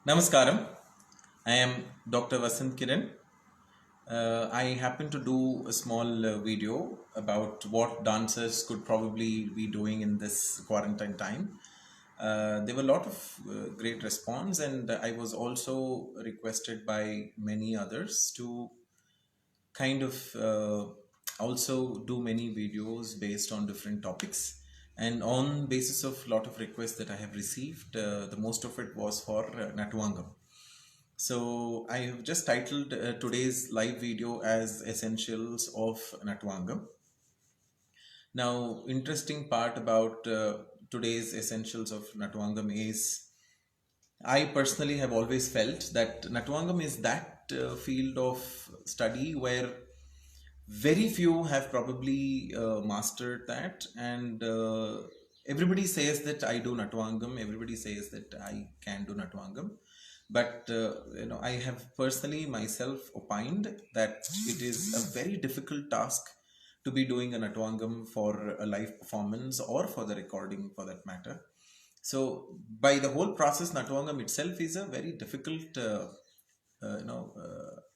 Namaskaram. I am Dr. Vasanth Kiran. I happen to do a small video about what dancers could probably be doing in this quarantine time. There were a lot of great response, and I was also requested by many others to kind of also do many videos based on different topics. And on basis of lot of requests that I have received, the most of it was for Nattuvangam. So I have just titled today's live video as Essentials of Nattuvangam. Now, interesting part about today's Essentials of Nattuvangam is I personally have always felt that Nattuvangam is that field of study where very few have probably mastered that, and everybody says that I do Nattuvangam, everybody says that I can do Nattuvangam, but I have personally myself opined that it is a very difficult task to be doing a Nattuvangam for a live performance or for the recording for that matter. So by the whole process, Nattuvangam itself is a very difficult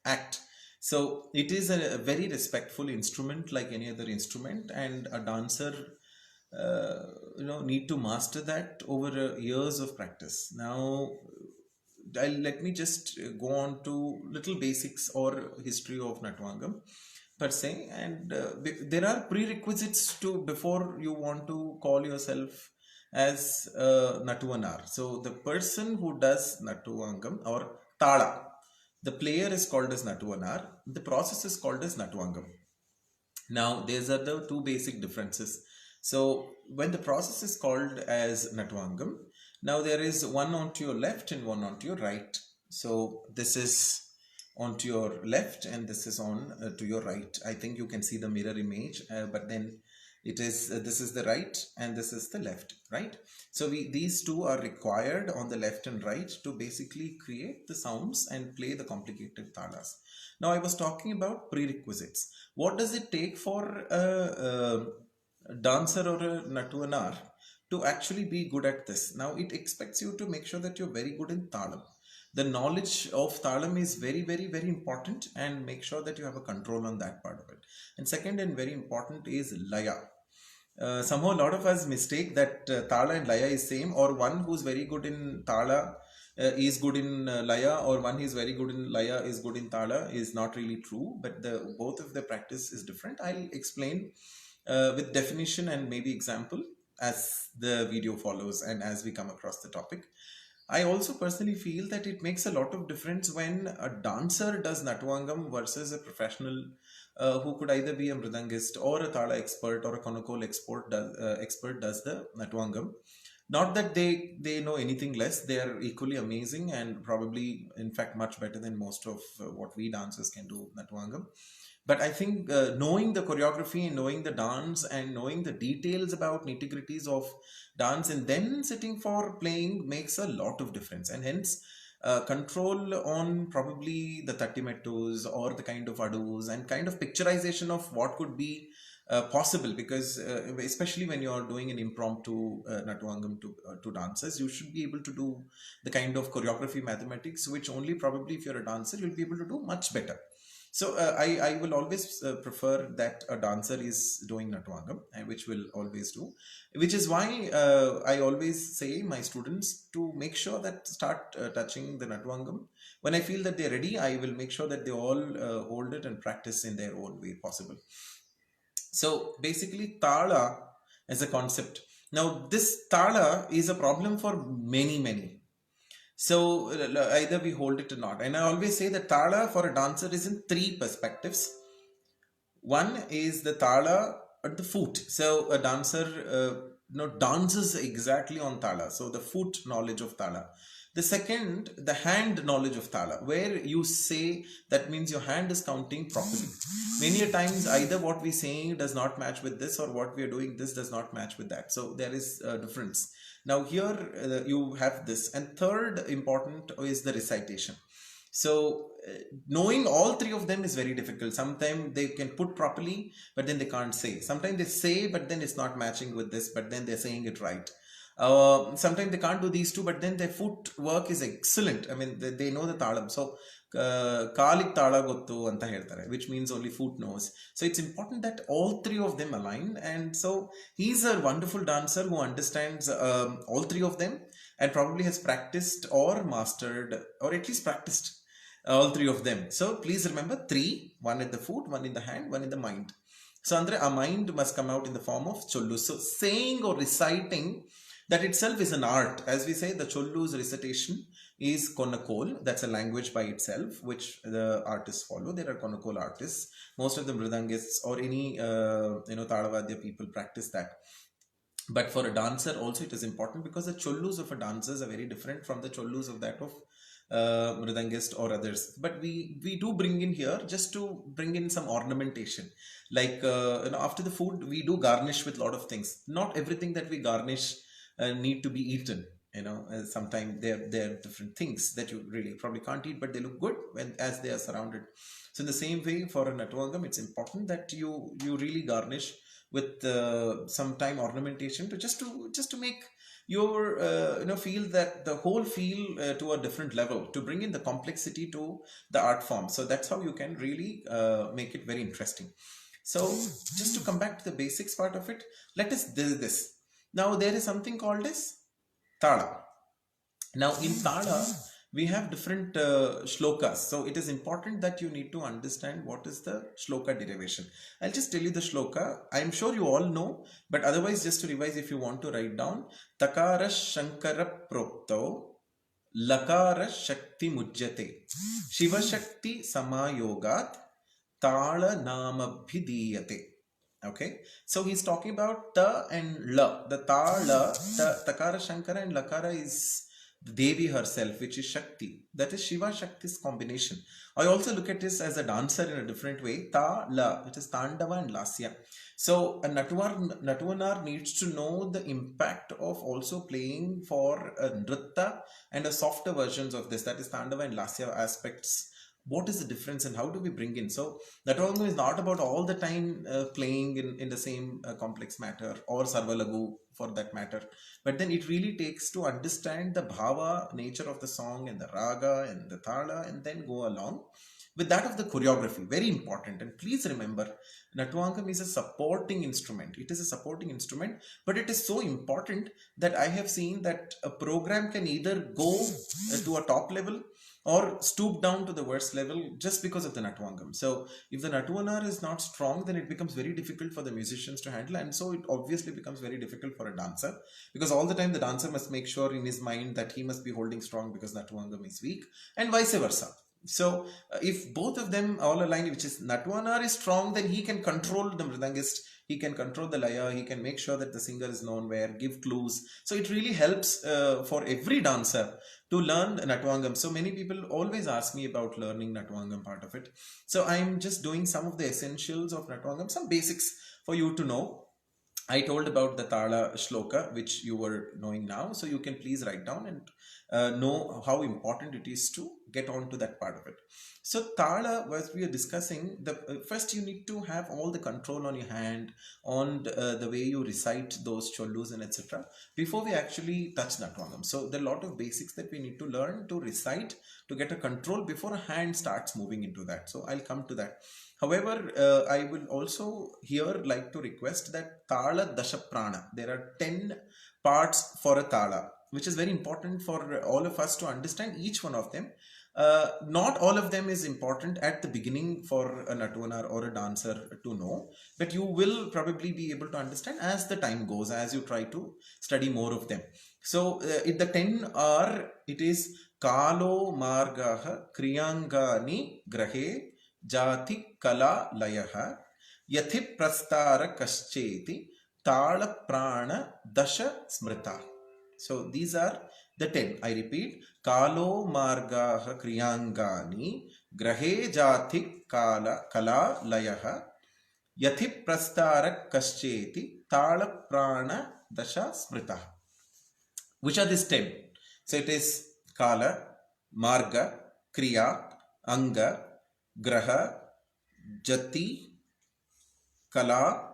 act. So it is a very respectful instrument like any other instrument, and a dancer need to master that over years of practice. Now let me just go on to little basics or history of Nattuvangam per se, and there are prerequisites to before you want to call yourself as Nattuvanar. So the person who does Nattuvangam or Tala, the player is called as Nattuvanar, the process is called as Nattuvangam. Now, these are the two basic differences. So, when the process is called as Nattuvangam, now there is one onto your left and one onto your right. So, this is onto your left and this is on to your right. I think you can see the mirror image, but then it is this is the right and this is the left, right? So these two are required on the left and right to basically create the sounds and play the complicated talas. Now I was talking about prerequisites. What does it take for a dancer or a Nattuvanar to actually be good at this? Now it expects you to make sure that you're very good in talam. The knowledge of talam is very, very, very important, and make sure that you have a control on that part of it. And second and very important is laya. Somehow a lot of us mistake that Tala and Laya is same, or one who's very good in Tala is good in Laya, or one who is very good in Laya is good in Tala is not really true, but the both of the practice is different. I'll explain with definition and maybe example as the video follows and as we come across the topic. I also personally feel that it makes a lot of difference when a dancer does Nattuvangam versus a professional who could either be a mridangist or a Tala expert or a Konakol expert does the Nattuvangam. Not that they know anything less; they are equally amazing and probably, in fact, much better than most of what we dancers can do Nattuvangam. But I think knowing the choreography and knowing the dance and knowing the details about nitty-gritties of dance and then sitting for playing makes a lot of difference. And hence, control on probably the tattimettus or the kind of adus and kind of picturization of what could be possible, because especially when you are doing an impromptu Nattuvangam to dancers, you should be able to do the kind of choreography mathematics which only probably if you're a dancer you'll be able to do much better. So I will always prefer that a dancer is doing Nattuvangam, which will always do, which is why I always say my students to make sure that start touching the Nattuvangam. When I feel that they're ready, I will make sure that they all hold it and practice in their own way possible. So basically, Tala as a concept. Now, this Tala is a problem for many, many. So either we hold it or not. And I always say that Tala for a dancer is in three perspectives. One is the Tala at the foot. So a dancer dances exactly on Tala. So the foot knowledge of Tala. The second, the hand knowledge of Tala, where you say that means your hand is counting properly. Many a times either what we saying does not match with this or what we are doing this does not match with that. So there is a difference. Now here you have this. And third important is the recitation. So knowing all three of them is very difficult. Sometimes they can put properly, but then they can't say. Sometimes they say, but then it's not matching with this, but then they're saying it right. Sometimes they can't do these two, but then their footwork is excellent. I mean, they know the talam. So, Kalik Tala Gottu anta ಹೇಳ್ತಾರೆ, which means only foot knows. So it's important that all three of them align. And so he's a wonderful dancer who understands all three of them and probably has practiced or mastered or at least practiced all three of them. So please remember three: one at the foot, one in the hand, one in the mind. So Andre, our mind must come out in the form of chollu. So saying or reciting, that itself is an art. As we say, the chollu's recitation is konakol. That's a language by itself, which the artists follow. There are konakol artists. Most of the mridangists or any talavadya people practice that. But for a dancer also it is important, because the chollus of a dancers are very different from the chollus of that of mridangist or others. But we do bring in here just to bring in some ornamentation, like after the food we do garnish with a lot of things. Not everything that we garnish need to be eaten. Sometimes they're different things that you really probably can't eat, but they look good when as they are surrounded. So in the same way, for a Nattuvangam, it's important that you really garnish with some time ornamentation to just to make your feel that the whole feel to a different level, to bring in the complexity to the art form. So that's how you can really make it very interesting. So just to come back to the basics part of it, let us do this. Now there is something called as Tala. Now in Tala we have different shlokas. So it is important that you need to understand what is the shloka derivation. I'll just tell you the shloka. I'm sure you all know, but otherwise just to revise, if you want to write down: Takara Shankara Propto Lakara Shakti Mujjate Shiva Shakti Samayogat Tala Namabhidiyate. Okay, so he's talking about ta and la. The Tala, Takara Shankara, and Lakara is the Devi herself, which is Shakti. That is Shiva Shakti's combination. I also look at this as a dancer in a different way. Ta la, it is Tandava and Lasya. So a Nattuvanar needs to know the impact of also playing for a Nritta and a softer versions of this. That is Tandava and Lasya aspects. What is the difference and how do we bring in? So Nattuvangam is not about all the time playing in the same complex matter, or Sarvalagu for that matter. But then it really takes to understand the bhava nature of the song and the raga and the thala, and then go along with that of the choreography. Very important. And please remember, Nattuvangam is a supporting instrument. It is a supporting instrument, but it is so important that I have seen that a program can either go to a top level or stoop down to the worst level just because of the Nattuvangam. So if the Nattuvanar is not strong, then it becomes very difficult for the musicians to handle, and so it obviously becomes very difficult for a dancer, because all the time the dancer must make sure in his mind that he must be holding strong because Nattuvangam is weak, and vice versa. So if both of them all align, which is Nattuvangam is strong, then he can control the mridangist, he can control the laya, he can make sure that the singer is known where, give clues. So it really helps for every dancer to learn Nattuvangam. So many people always ask me about learning Nattuvangam part of it. So I'm just doing some of the essentials of Nattuvangam, some basics for you to know. I told about the Tala shloka, which you were knowing now. So you can please write down and know how important it is to get on to that part of it. So Tala, as we are discussing, first you need to have all the control on your hand, on the way you recite those chollus and etc. before we actually touch Nattuvangam. So there are a lot of basics that we need to learn to recite to get a control before a hand starts moving into that. So I'll come to that. However, I will also here like to request that Tala Dasha Prana. There are 10 parts for a Tala, which is very important for all of us to understand each one of them. Not all of them is important at the beginning for a Nattuvanar or a dancer to know, but you will probably be able to understand as the time goes, as you try to study more of them. So the 10 are, it is Kalo Margaha Kriyangani Grahe Jati Kala Layaha Yathi Prastara Kascheti Tala Prana Dasha Smrita. So these are the 10. I repeat: Kalo Margaha Kriyangani Grahe Jati Kala Layaha Yathi Prastara Kascheti Tala Prana Dasha Smrita. Which are these 10? So it is Kala, Marga, Kriya, Anga, Graha, Jati, Kala,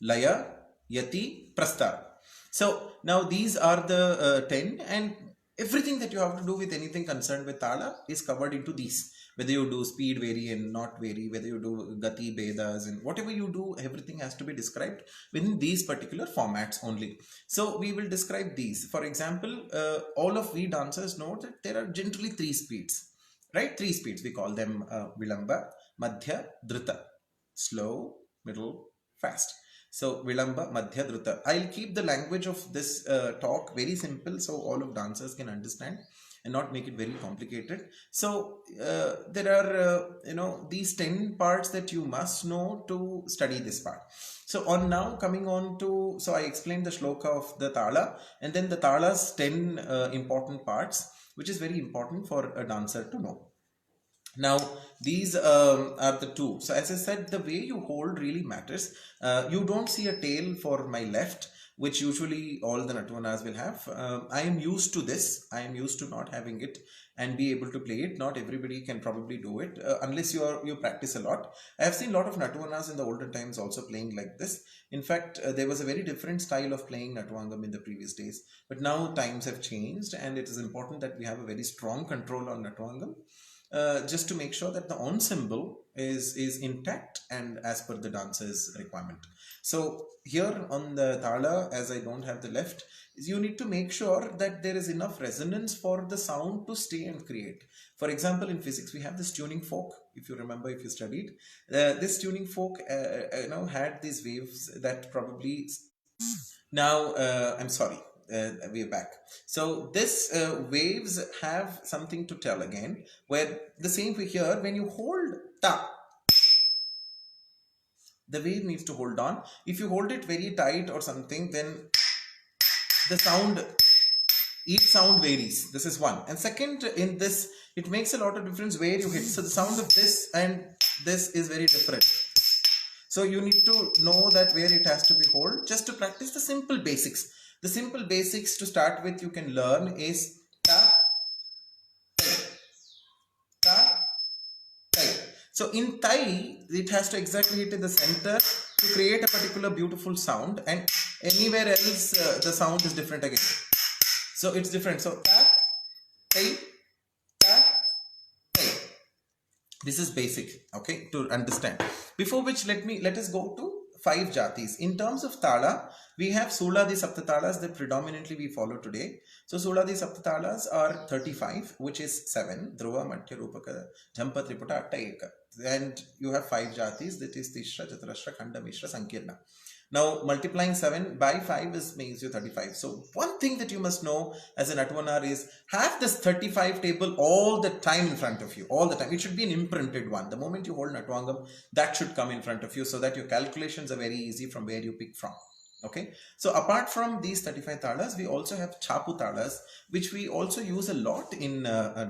Laya, Yati, Prastara. So now these are the 10, and everything that you have to do with anything concerned with Tala is covered into these. Whether you do speed vary and not vary, whether you do gati, bedas, and whatever you do, everything has to be described within these particular formats only. So we will describe these. For example, all of we dancers know that there are generally three speeds, right? Three speeds. We call them Vilamba, Madhya, Drita. Slow, middle, fast. So Vilamba, Madhya, Druta. I'll keep the language of this talk very simple so all of dancers can understand and not make it very complicated. So there are these 10 parts that you must know to study this part. So on now coming on to, so I explained the shloka of the Tala and then the Tala's 10 important parts, which is very important for a dancer to know. Now these are the two. So as I said, the way you hold really matters. You don't see a tail for my left, which usually all the Nattuvanas will have. I am used to this. I am used to not having it and be able to play it. Not everybody can probably do it unless you practice a lot. I have seen a lot of Nattuvanas in the olden times also playing like this. In fact, there was a very different style of playing Nattuvangam in the previous days. But now times have changed and it is important that we have a very strong control on Nattuvangam. Just to make sure that the ensemble is intact and as per the dancer's requirement. So here on the Tala, as I don't have the left, you need to make sure that there is enough resonance for the sound to stay and create. For example, in physics, we have this tuning fork. If you remember, if you studied, this tuning fork had these waves that probably... Now, I'm sorry. We're back. So this waves have something to tell again, where the same way here, when you hold ta, the wave needs to hold on. If you hold it very tight or something, then the sound, each sound varies. This is one. And second, in this, it makes a lot of difference where you hit. So the sound of this and this is very different. So you need to know that where it has to be hold, just to practice the simple basics. The simple basics to start with you can learn is ta, ta, tai. So in tai, it has to exactly hit in the center to create a particular beautiful sound, and anywhere else the sound is different again. So it's different. So ta, tai, ta, tai. This is basic, okay, to understand. Before which, let us go to 5 jatis. In terms of Tala, we have Suladi Saptatalas that predominantly we follow today. So Suladi Saptatalas are 35, which is 7. Dhruva, Madhya, Rupaka, Jhampa, Triputa, Atta, Eka. And you have 5 jatis, that is Tishra, Chaturashra, Khanda, Mishra, Sankirna. Now multiplying 7 by 5 makes you 35. So one thing that you must know as an Nattuvana is have this 35 table all the time in front of you, all the time. It should be an imprinted one. The moment you hold Nattuvangam, that should come in front of you so that your calculations are very easy from where you pick from. Okay, so apart from these 35 talas, we also have chapu talas, which we also use a lot in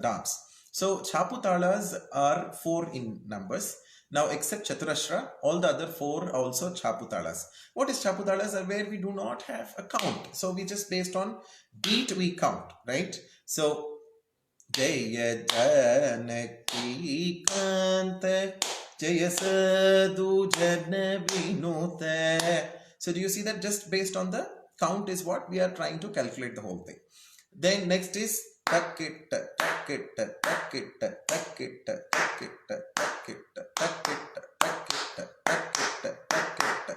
dance. So chapu talas are 4 in numbers. Now, except Chaturashra, all the other 4 are also Chaputalas. What is Chaputalas? Are where we do not have a count. So, we just based on beat we count, right? So, Jaya Janaki Kanta Jaya Sadhu Jana Vinota. So, do you see that just based on the count is what we are trying to calculate the whole thing. Then next is Takitta, Takitta, Takitta, Takitta, Takitta, Takitta, Takitta, Takitta, Takitta, Takitta.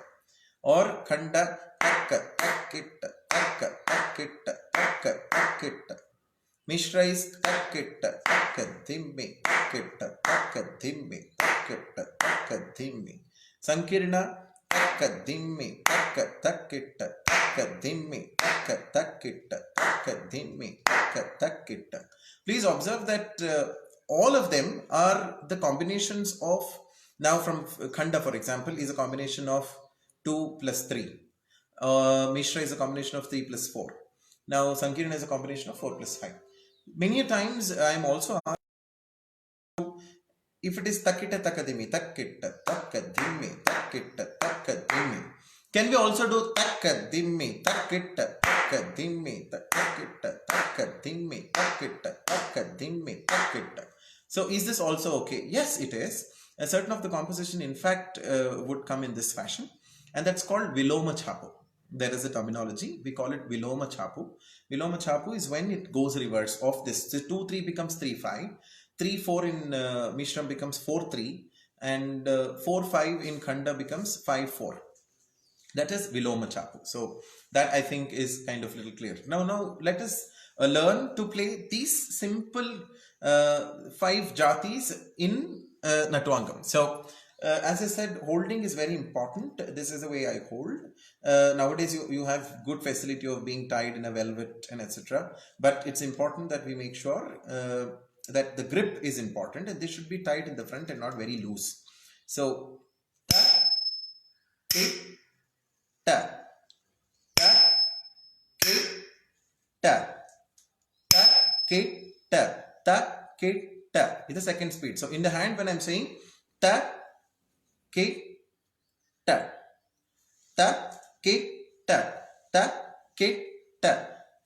Or Khanda, Takka, Takitta, Takka, Takitta, Takka, Takitta. Mishra is Takitta, Takka, Dhimmi, Takitta, Takka, Dhimmi, Takitta, Takka, Dhimmi. Sankirna, Takka, Dhimmi, Takka, Takitta, Takka, Dhimmi, Takka, Takitta, Takka, Dhimmi, Takka, Takitta. Please observe that all of them are the combinations of, now from Khanda for example, is a combination of 2 plus 3. Mishra is a combination of 3 plus 4. Now Sankirna is a combination of 4 plus 5. Many times I am also asked if it is Takitta, Takadimi, Takitta, Takadimi, Takitta, Takadimi. Can we also do Takadimi, Takitta, Takadimi, Takitta, Takadimi, Takitta, Takadimi, Takitta? So is this also okay? Yes, it is. A certain of the composition in fact would come in this fashion, and that's called Viloma Chapo. there is a terminology. We call it Viloma Chapu. Viloma Chapu is when it goes reverse of this. So 2-3 becomes 3-5. 3-4 in Mishram becomes 4-3. And 4-5 in Khanda becomes 5-4. That is Viloma Chapu. So that I think is kind of little clear. Now let us learn to play these simple 5 jatis in Nattuvangam. So as I said, holding is very important. This is the way I hold. Nowadays you have good facility of being tied in a velvet and etc. But it's important that we make sure that the grip is important, and this should be tied in the front and not very loose. So ta, ke, ta, ta, ke, ta, ta, ke, ta, ta, ke, ta is the second speed. So in the hand, when I'm saying ta, ke, ta, ta, ke, ta, ta, ke, ta,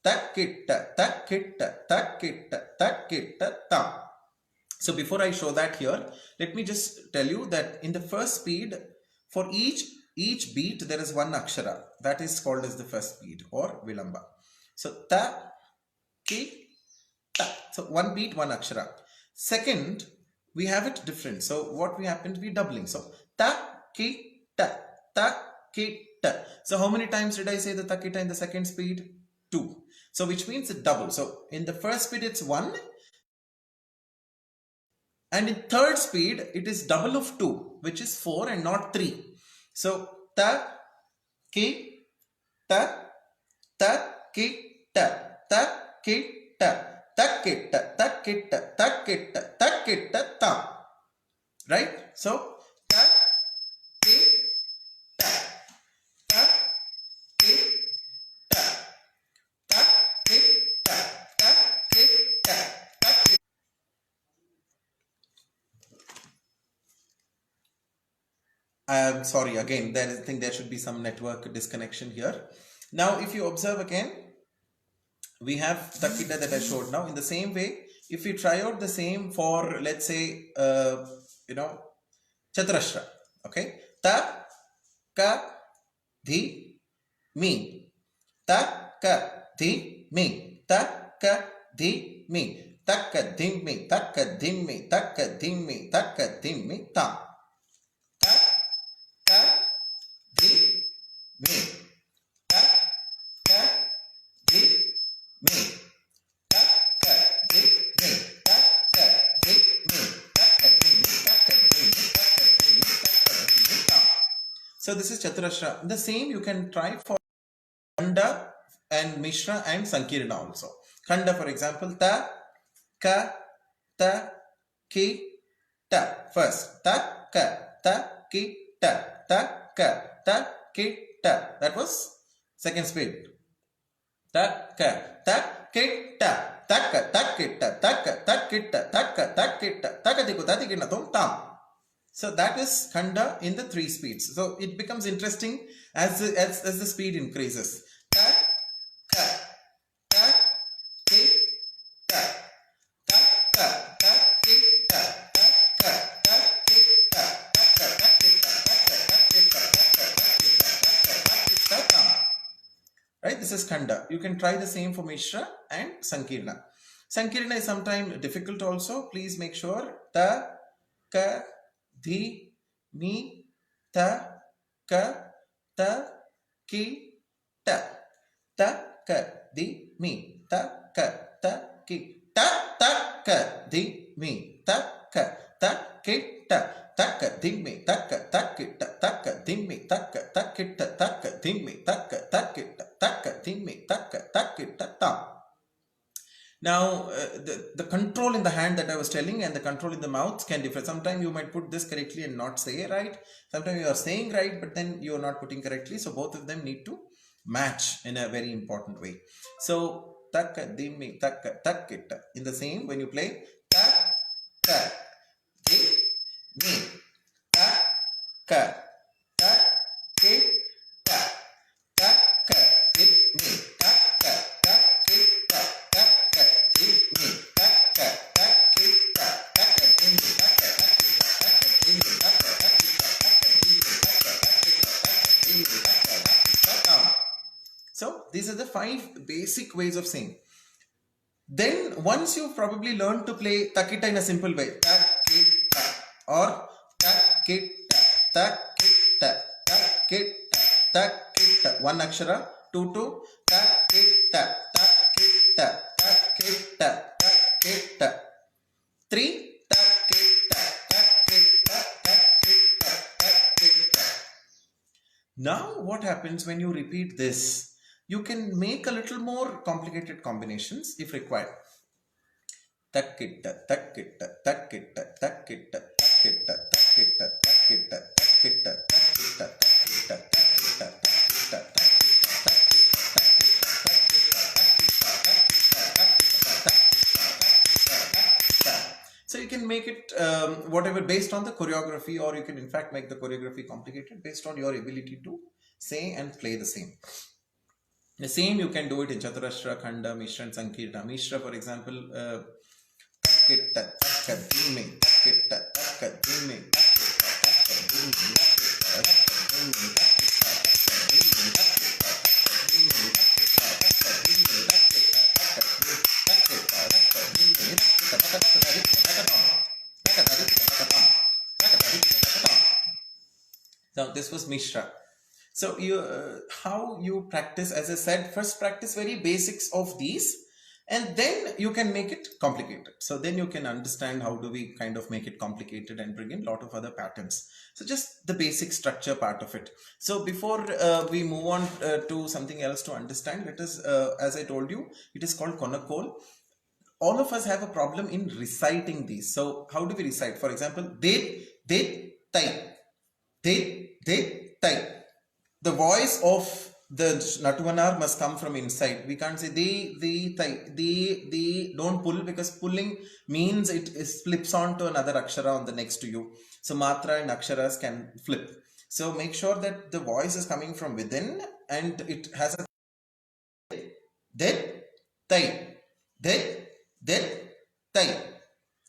ta, ke, ta, ta, ke, ta, ta, ke, ta, ta, ke, ta, ta. So before I show that here, let me just tell you that in the first speed, for each beat, there is one akshara. That is called as the first speed or vilamba. So ta, ke, ta. So one beat, one akshara. Second, we have it different. So what we happen to be doubling. So ta, ke, ta, ta, ke, ta. So how many times did I say the ta, ke, ta in the second speed? 2. So which means it double. So in the first speed, it's 1. And in third speed, it is double of 2, which is 4 and not 3. So ta, ke, ta, ta, ke, ta, ta, ke, ta, ta, ke, ta, ta, ke, ta, ta, ke, ta, ta, ke, ta, ta. Right? So ta, ke, ta, ta, ke, ta, ta, ke, ta, ta, ke, ta, ta, ke. I'm sorry, again, I think there should be some network disconnection here. Now, if you observe again, we have Takita that I showed now. In the same way, if we try out the same for, let's say, Chaturashra, okay? Ta, ka, dhi, mi. Ta, ka, dhi, mi. Ta, ka, dhi, mi. Ta, ka, dhi, mi. Ta, ka, dhi, mi. Ta, ka, dhi, mi. Ta, ka, dhi, mi. Ta. So this is Chaturashra. The same you can try for Khanda and Mishra and Sankirana also. Khanda, for example, ta, ka, ta, ki, ta. First, ta, ka, ta, ki, ta, ta, ka, ta, ki, ta. That was second speed. Ta, ka, ta, ki, ta, ta, ka, ta, ki, ta, ta, ka, ta, ki, ta, ta, ka, ta, ki, ta, ta, ka, tiku, ta, ki, na, tum, tam. So that is Khanda in the 3 speeds. So it becomes interesting as the speed increases. Ta, ka, ta, ki, ta, ta, ka, ta, ki, ta, ta, ka, ta, ki, ta, ta, ka, ta, ki, ta, ta, ka, ta, ki, ta, ta, ka, ta, ki, ta, ta, ka, ta, ki, ta, ta. Right? This is Khanda. You can try the same for Mishra and Sankirana. Sankirana is sometimes difficult also. Please make sure ta, ka, dhi, mi, ta, ka, ta, ki, ta, ta, ka, dhi, mi, ta, ka, ta, ki, ta, ta, ka, dhi, mi, ta, ka, ta, ki, ta, ta, ka, dhi, mi, ta, ka, ta, ki, ta, ta, ka, dhi, mi, ta, ka, ta, ki, ta, ta, ka, dhi, mi, ta, ka, ta, ki, ta, ta, ka, dhi, mi, ta, ka, ta, ki, ta, ta. Now, the control in the hand that I was telling and the control in the mouth can differ. Sometimes you might put this correctly and not say right. Sometimes you are saying right, but then you are not putting correctly. So both of them need to match in a very important way. So, takka, dimmi, takka, takkita. In the same, when you play, ta, ka, di, mi, ta, ka, ta, ki, ta, ta, ka, di, mi, ta, ka, ta, ki, ta, ta, ka, di, mi, ta, ka, ta, ki, ta, ta, ka, di, mi, ta, ka, ta, ki, ta, ta, ka, di, mi, ta, ka, ta, ki, ta, ta, ka, di, mi, ta, ka, ta, ki, ta, ta, ka, di, mi, ta, ka, ta, ki, ta, ta. 5 basic ways of saying. Then once you probably learn to play takita in a simple way, takita or takita, takita, takita, takita, 1 akshara, 2 to takita, takita, takita, takita, 3 takita, takita, takita, takita. Now what happens when you repeat this? You can make a little more complicated combinations if required. Takita, takita, takita, takita, takita, takita, takita, takita, takita, takita, takita, takita, takita. So you can make it whatever based on the choreography, or you can in fact make the choreography complicated based on your ability to say and play the same. The same you can do it in Chaturashra, Khanda, Mishra and Sankirta. Mishra, for example, takita, takka, dhime, takita, takka, dhime, takita, takka, dhime, takita, takka, dhime, takita, takka, dhime, takita, takka, dhime, takita, takka, dhime, takita, takka, dhime, takita, takka, dhime, takita, takka, takka, now this was Mishra. So how you practice, as I said, first practice very basics of these, and then you can make it complicated. So then you can understand how do we kind of make it complicated and bring in a lot of other patterns. So just the basic structure part of it. So before we move on to something else to understand, let us, as I told you, it is called Konakol. All of us have a problem in reciting these. So how do we recite? For example, they, tai, they, tai. The voice of the Nattuvanar must come from inside. We can't say they don't pull, because pulling means it flips on to another akshara on the next to you. So matra and aksharas can flip. So make sure that the voice is coming from within and it has a det, tai, tai.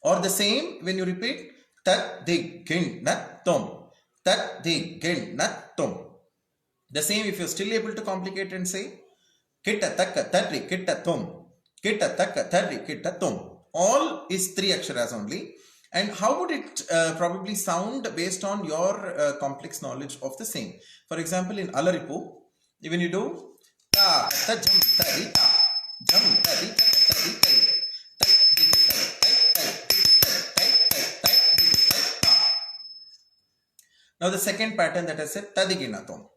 Or the same when you repeat tat di gin nat tom, tat di gin nat tom. The same if you're still able to complicate and say kitta takka tadri kitta tom, kitta takka tadri kitta tom. All is 3 aksharas only. And how would it probably sound based on your complex knowledge of the same? For example, in Alaripu, when you do ta ta jam tari ta, jam tari ta tari tai, now the second pattern that I said, tadigina tom.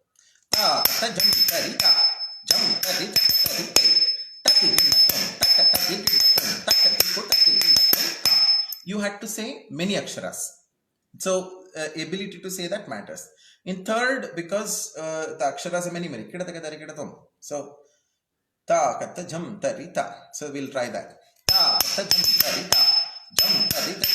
You had to say many aksharas. So ability to say that matters. In third, because the aksharas are many. So ta katta jam tari ta. So we'll try that. Ta katta jam tari ta, jam tari ta.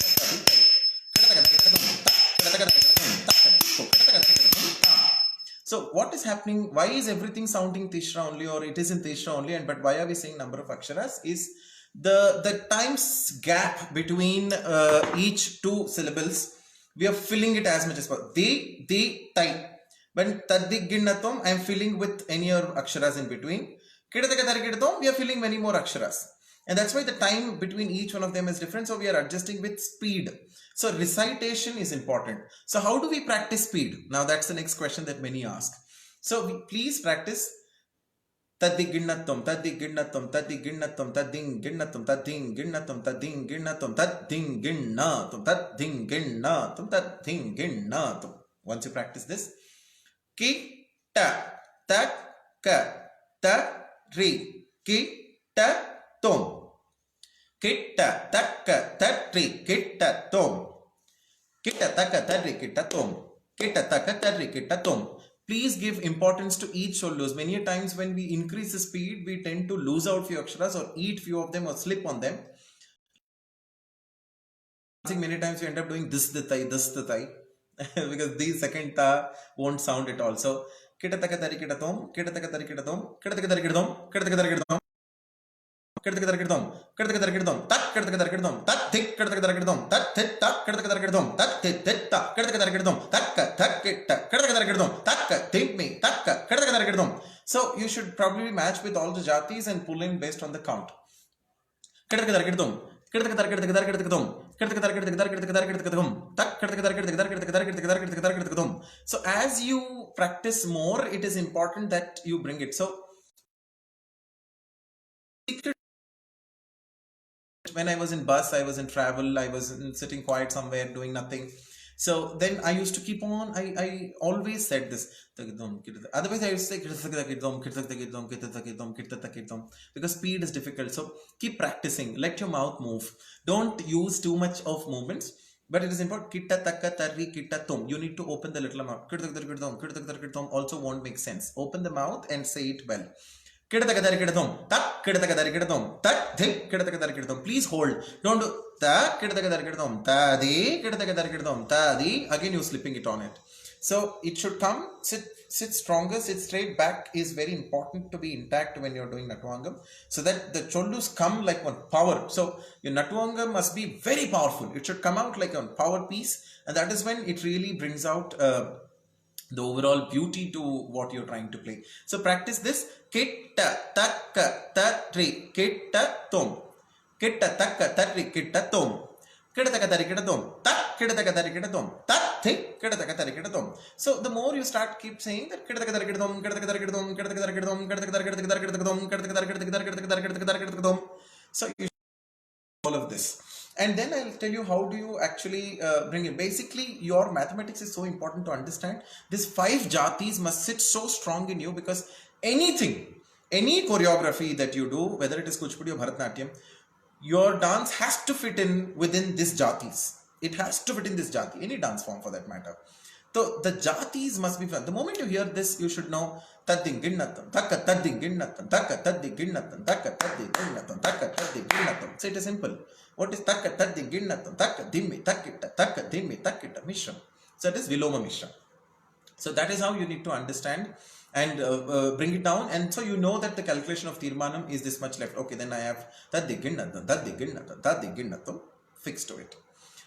So what is happening? Why is everything sounding Tishra only, or it is in Tishra only, and but why are we saying number of aksharas? Is the times gap between each 2 syllables, we are filling it as much as possible. They, tai. When tadiginatom, I am filling with any other aksharas in between. Kidatakatarikidatom, we are filling many more aksharas. And that's why the time between each one of them is different. So we are adjusting with speed. So recitation is important. So how do we practice speed? Now that's the next question that many ask. So please practice tadiginatum, tadiginatum, tadiginatum, tadinginatum, tadinginatum, tadinginatum, tadinginatum, tadinginatum, tadinginatum. Once you practice this, ki ta, ta, ka, ta, ri, ki ta, tom. Kitta takka tatri kitta tom. Kitta takka tatri kitta tom. Kitta takka tatri kitta tom. Please give importance to each solos. Many times when we increase the speed, we tend to lose out few aksharas or eat few of them or slip on them. I think many times we end up doing this the thai because the second ta won't sound at all. So kitta takka tari kitta tom, kitta takka tari kitta tom, kitta takka tari kitta tom, kitta takka tari kitta tom. Kirtakadarkidom, Kirtakadarkidom, Tak Kirtakadarkidom, Tak Tik Kirtakadarkidom, Tak Tit Tak Kirtakadarkidom, Tak Tit Tit Tak Kirtakadarkidom, Taka Takita Kirtakadarkidom, Taka Timmi, Taka Kirtakadarkidom. So you should probably match with all the jatis and pull in based on the count. Kirtakadarkidom, so as you practice more, it is important that you bring it. So when I was in bus, I was in travel, I was sitting quiet somewhere doing nothing. So then I used to keep on, I always said this. Otherwise I used to say because speed is difficult. So keep practicing, let your mouth move. Don't use too much of movements. But it is important. You need to open the little mouth. Also won't make sense. Open the mouth and say it well. Please hold. Don't do again you slipping it on it. So it should come, sit stronger, sit straight. Back is very important to be intact when you're doing Nattuvangam, so that the chollus come like one power. So your Nattuvangam must be very powerful. It should come out like a power piece, and that is when it really brings out the overall beauty to what you're trying to play. So practice this. Kitta takka tatri kitta tom. Kitta takka tatri kitta tom. So the more you start keep saying that, so you all of this, and then I'll tell you how do you actually bring it. Basically, your mathematics is so important to understand. These 5 jatis must sit so strong in you, because any choreography that you do, whether it is Kuchipudi or Bharathanatyam, your dance has to fit in within this jatis. It has to fit in this jati, any dance form for that matter. So the jatis must be fun. The moment you hear this, you should know tadding ginnatam, taka tadding ginnatam, taka tadding ginnatam, taka tadding ginnatam, taka tadding ginnatam. So it is simple. What is taka tadding ginnatam, taka dimmi takita, taka dimmi takita mishram. So it is Viloma Mishram. So that is how you need to understand and bring it down. And so you know that the calculation of Tirmanam is this much left. Okay, then I have taddi fixed to it.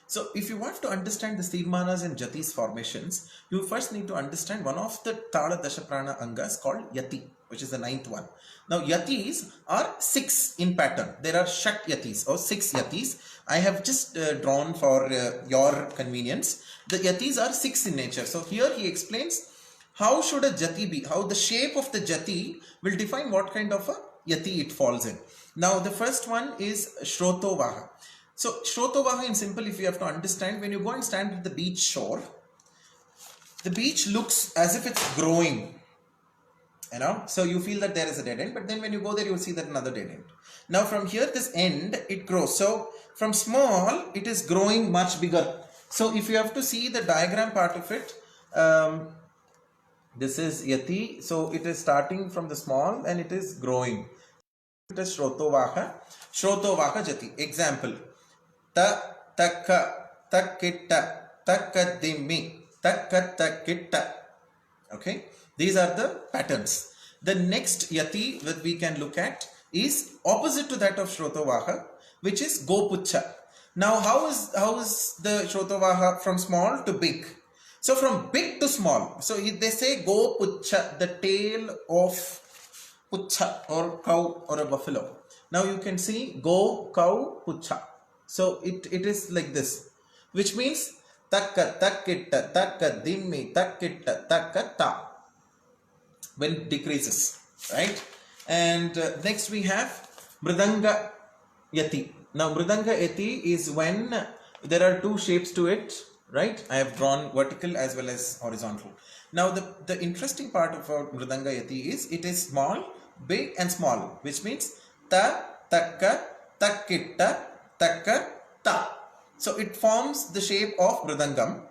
So if you want to understand the Tirmanas and jatis formations, you first need to understand one of the Tala Dashaprana Angas called yati, which is the 9th one. Now yatis are 6 in pattern. There are shat yatis or 6 yatis. I have just drawn for your convenience. The yatis are 6 in nature. So here he explains how should a jati be, how the shape of the jati will define what kind of a yati it falls in. Now the first one is Shrotovaha. So Shrotovaha in simple, if you have to understand, when you go and stand at the beach shore, the beach looks as if it's growing, you know, so you feel that there is a dead end, but then when you go there, you will see that another dead end. Now from here, this end, it grows. So from small, it is growing much bigger. So if you have to see the diagram part of it, this is yati. So it is starting from the small and it is growing. It is Shrotovaha jati. Example. Ta takka takkitta takkadimmi takkatakkitta. Okay, these are the patterns. The next yati that we can look at is opposite to that of Shrotovaha, which is Gopucha. Now how is the Shrotovaha from small to big? So from big to small. So they say Gopucha, the tail of pucha or cow or a buffalo. Now you can see go cow pucha. So it is like this, which means takka takkitta takka dimmi takkitta takka ta, when it decreases, right? And next we have Mridanga yati. Now Mridanga yati is when there are 2 shapes to it, right? I have drawn vertical as well as horizontal. Now the interesting part about Mridanga yati is it is small, big and small, which means ta takka takkitta takka ta. So it forms the shape of Mridangam.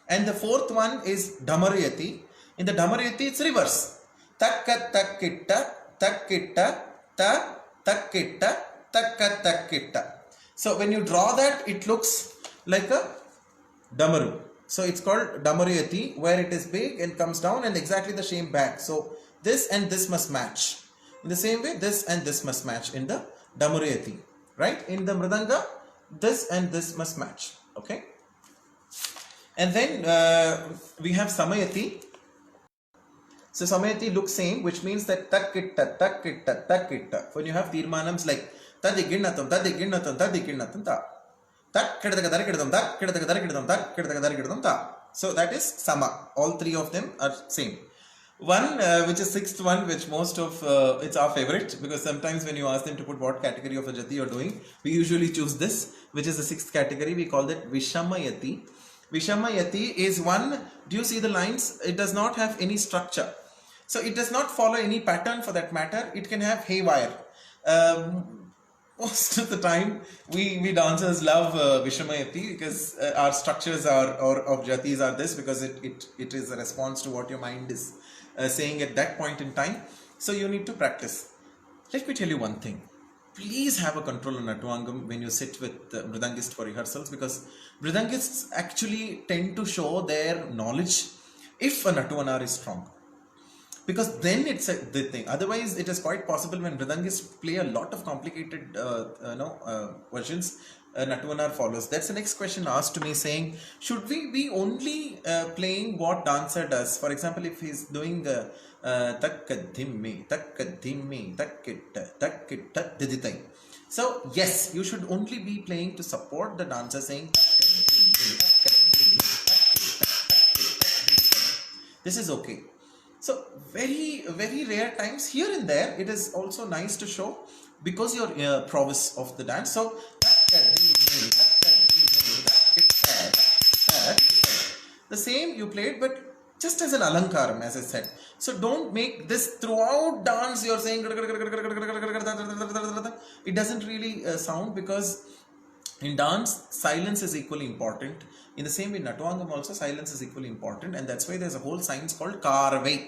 And the 4th one is Dhamarayati. In the Dhamarayati, it's reverse. Takka takkitta takkitta ta takkitta takka takkitta. So when you draw that, it looks like a Damaru. So it's called Dhamarayati, where it is big and comes down and exactly the same back. So this and this must match. In the same way, this and this must match in the Damurayati, right? In the Mridanga, this and this must match, okay? And then we have Samayati. So Samayati looks same, which means that takitta, takitta, takitta. When you have Tirmanams like tadiginnatham, tadiginnatham, tadiginnatham, ta. So that is Sama. All three of them are same. One, which is sixth one, which most of, it's our favorite, because sometimes when you ask them to put what category of a jati you're doing, we usually choose this, which is the sixth category. We call that Vishamayati. Vishamayati is one, do you see the lines? It does not have any structure. So it does not follow any pattern for that matter. It can have haywire. Most of the time, we dancers love Vishamayati because our structures are, or of jatis are this, because it is a response to what your mind is saying at that point in time. So you need to practice. Let me tell you one thing. Please have a control on Nattuvangam when you sit with the Mridangist for rehearsals, because Mridangists actually tend to show their knowledge if a Nattuvanar is strong. Because then it's the thing. Otherwise, it is quite possible when Mridangists play a lot of complicated versions, Nattuvanar follows. That's the next question asked to me, saying, should we be only playing what dancer does? For example, if he's doing takkadhimmi, takkadhimmi, takkitta, takkitta, diditai. So, yes, you should only be playing to support the dancer, saying this is okay. So very, very rare times here and there, it is also nice to show because your prowess of the dance. So the same you played, but just as an alankaram, as I said. So don't make this throughout dance you're saying it doesn't really sound, because in dance, silence is equally important. In the same way, Nattuvangam also, silence is equally important, and that's why there's a whole science called Karvai.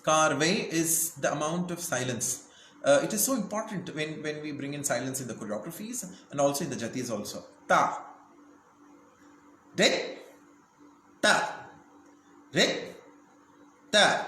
Karvai is the amount of silence. It is so important when we bring in silence in the choreographies and also in the jatis also. Ta, re, ta, re, ta,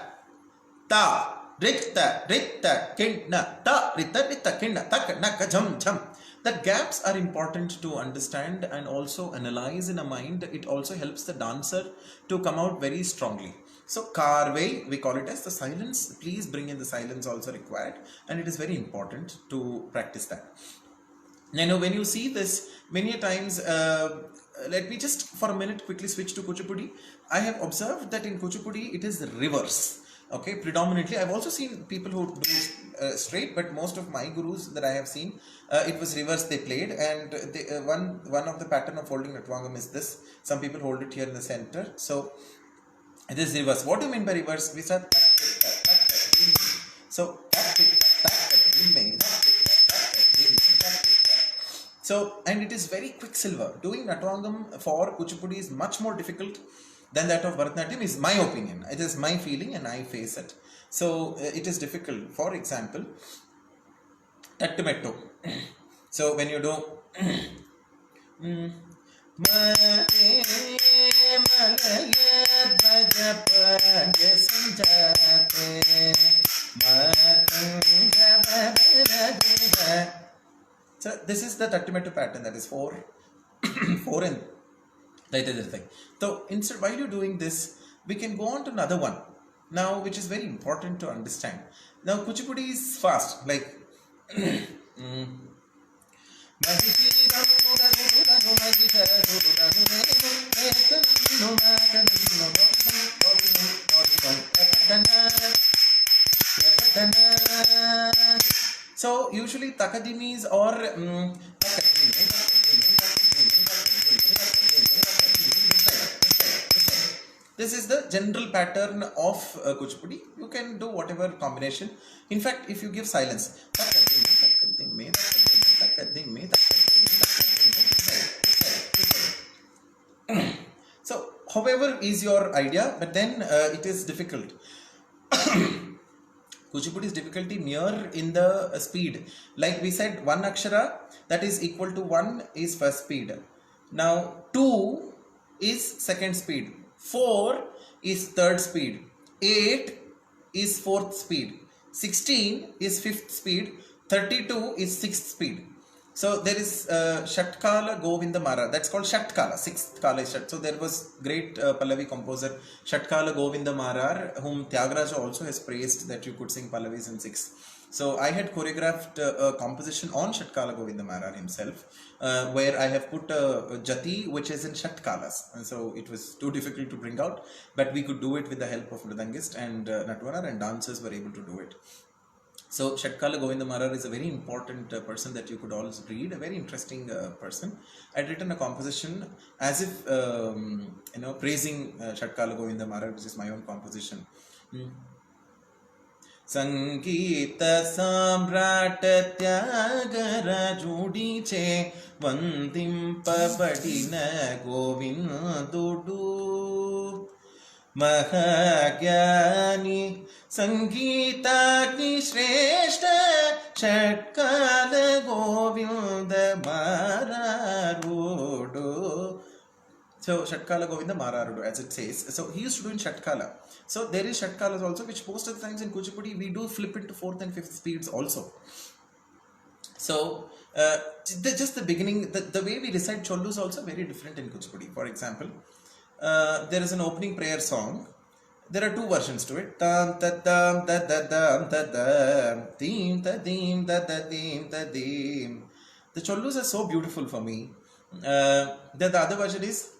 ta, rikta, rikta, kinna, ta, rita, rita, kinna, taka, naka, jam, jam. That gaps are important to understand and also analyze in a mind. It also helps the dancer to come out very strongly. So Karvai, we call it as the silence. Please bring in the silence also required, and it is very important to practice that. Now when you see this, many times, let me just for a minute quickly switch to Kuchipudi. I have observed that in Kuchipudi it is reverse. Okay, predominantly. I've also seen people who do straight, but most of my gurus that I have seen, it was reverse they played, and they, one of the pattern of holding Nattuvangam is this. Some people hold it here in the center. So it is reverse. What do you mean by reverse? We start. So so, and it is very quicksilver. Doing Nattuvangam for Kuchipudi is much more difficult than that of Bharathanatyam, is my opinion. It is my feeling and I face it. So it is difficult. For example, Tattumettu. So when you do so this is the Tattumettu pattern, that is 4 4 and that is the thing. So instead, while you're doing this, we can go on to another one now, which is very important to understand. Now Kuchipudi is fast, like so usually takadimis or this is the general pattern of Kuchipudi. You can do whatever combination. In fact, if you give silence, so however is your idea, but then it is difficult. Kuchipudi's difficulty mere in the speed. Like we said, 1 akshara, that is equal to 1 is first speed. Now 2 is second speed. 4 is third speed. 8 is fourth speed. 16 is fifth speed. 32 is 6th speed. So there is Shatkala Govinda Mara. That's called Shatkala. 6th Kala is Shat. So there was great Pallavi composer Shatkala Govinda Marar, whom Tyagaraja also has praised that you could sing Pallavis in 6. So I had choreographed a composition on Shatkala Govinda Marar himself, where I have put a jati which is in Shatkalas. And so it was too difficult to bring out, but we could do it with the help of Mridangist and Natwara, and dancers were able to do it. So Shatkala Govinda Marar is a very important person that you could also read, a very interesting person. I'd written a composition as if, praising Shatkala Govinda Marar, which is my own composition. Sangeeta Samrat Tyagara Judiche Vandimpabadina Govindudu Mahagyani Sangeetagni Shrestha Shatkala Govinda Mararudu. So Shatkala Govinda Mararudu, as it says. So he used to do in Shatkala. So there is Shatkalas also, which most of the times in Kuchipudi we do flip it to 4th and 5th speeds also. So just the beginning, the way we recite Chollu is also very different in Kuchipudi. For example, there is an opening prayer song. There are 2 versions to it. Tam ta tam ta ta tam ta tam dim ta dim ta ta dim ta dim. The Chollus are so beautiful for me. The other version is